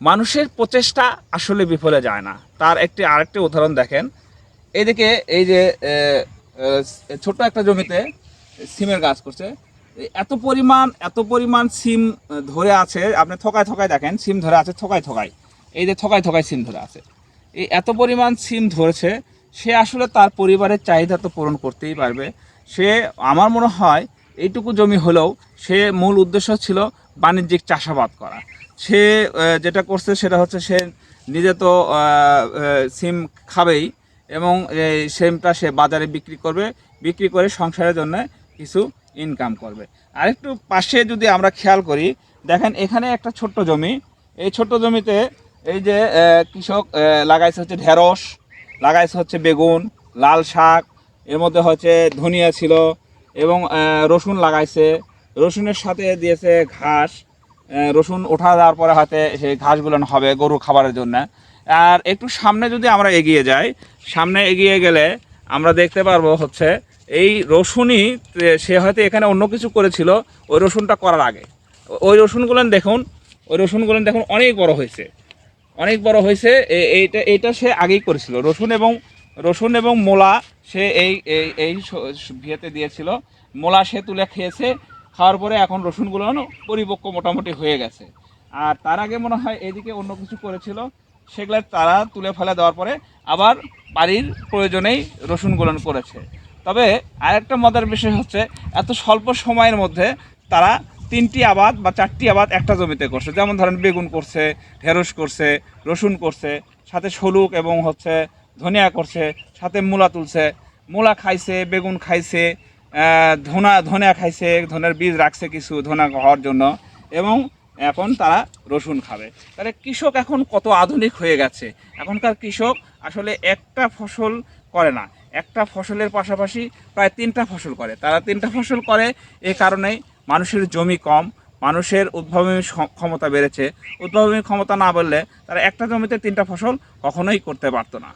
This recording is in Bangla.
মানুষের প্রচেষ্টা আসলে বিফলে যায় না। তার আরেকটি উদাহরণ দেখেন। এইদিকে এই যে ছোট্ট একটা জমিতে সিমের গাছ করছে, এত পরিমাণ সিম ধরে আছে, আপনি থোকায় থোকায় দেখেন সিম ধরে আছে, থোকায় থোকায়, এই যে থোকায় থোকায় সিম ধরে আছে। এই এত পরিমাণ সিম ধরেছে, সে আসলে তার পরিবারের চাহিদা তো পূরণ করতেই পারবে। সে, আমার মনে হয় এইটুকু জমি হলেও সে মূল উদ্দেশ্য ছিল বাণিজ্যিক চাষাবাদ করা। সে যেটা করছে সেটা হচ্ছে সে নিজে তো সিম খাবেই, এবং এই সিমটা সে বাজারে বিক্রি করবে, বিক্রি করে সংসারের জন্য কিছু ইনকাম করবে। আরেকটু পাশে যদি আমরা খেয়াল করি, দেখেন এখানে একটা ছোট্ট জমি। এই ছোট্ট জমিতে এই যে কৃষক লাগাইছে হচ্ছে ঢেঁড়স, লাগাইছে হচ্ছে বেগুন, লাল শাক, এর মধ্যে হচ্ছে ধনিয়া ছিল, এবং রসুন লাগাইছে। রসুনের সাথে দিয়েছে ঘাস। রসুন ওঠা যাওয়ার পরে হয়তো সেই ঘাসগুলো হবে গরু খাবারের জন্য। আর একটু সামনে যদি আমরা এগিয়ে যাই, সামনে এগিয়ে গেলে আমরা দেখতে পারবো হচ্ছে এই রসুনই, সে হয়তো এখানে অন্য কিছু করেছিল ওই রসুনটা করার আগে। ওই রসুনগুলো দেখুন অনেক বড় হয়েছে, অনেক বড় হয়েছে। এইটা সে আগেই করেছিল, রসুন এবং মূলা সে এই এই এই ভিয়েতে দিয়েছিল। মূলা সে তুলে খেয়েছে, খাওয়ার পরে এখন রসুনগুলো পরিপক্ক মোটামুটি হয়ে গেছে। আর তার আগে মনে হয় এদিকে অন্য কিছু করেছিল, সেগুলো তারা তুলে ফেলে দেওয়ার পরে আবার বাড়ির প্রয়োজনেই রসুনগুলো করেছে। তবে আরেকটা মজার বিষয় হচ্ছে, এত স্বল্প সময়ের মধ্যে তারা 3টি আবাদ বা 4টি আবাদ একটা জমিতে করছে। যেমন ধরেন বেগুন করছে, ঢেঁড়স করছে, রসুন করছে, সাথে শলুক এবং হচ্ছে ধনিয়া করছে, সাথে মূলা তুলছে, মূলা খাইছে, বেগুন খাইছে, ধনিয়া খাইছে, ধনের বীজ রাখছে কিছু ধনা হওয়ার জন্য, এবং এখন তারা রসুন খাবে। তাহলে কৃষক এখন কত আধুনিক হয়ে গেছে। এখনকার কৃষক আসলে একটা ফসল করে না, একটা ফসলের পাশাপাশি প্রায় 3টা ফসল করে। তারা 3টা ফসল করে এ কারণেই মানুষের জমি কম, মানুষের উদ্ভাবনী ক্ষমতা বেড়েছে। উদ্ভাবনী ক্ষমতা না বললে তারা একটা জমিতে 3টা ফসল কখনোই করতে পারতো না।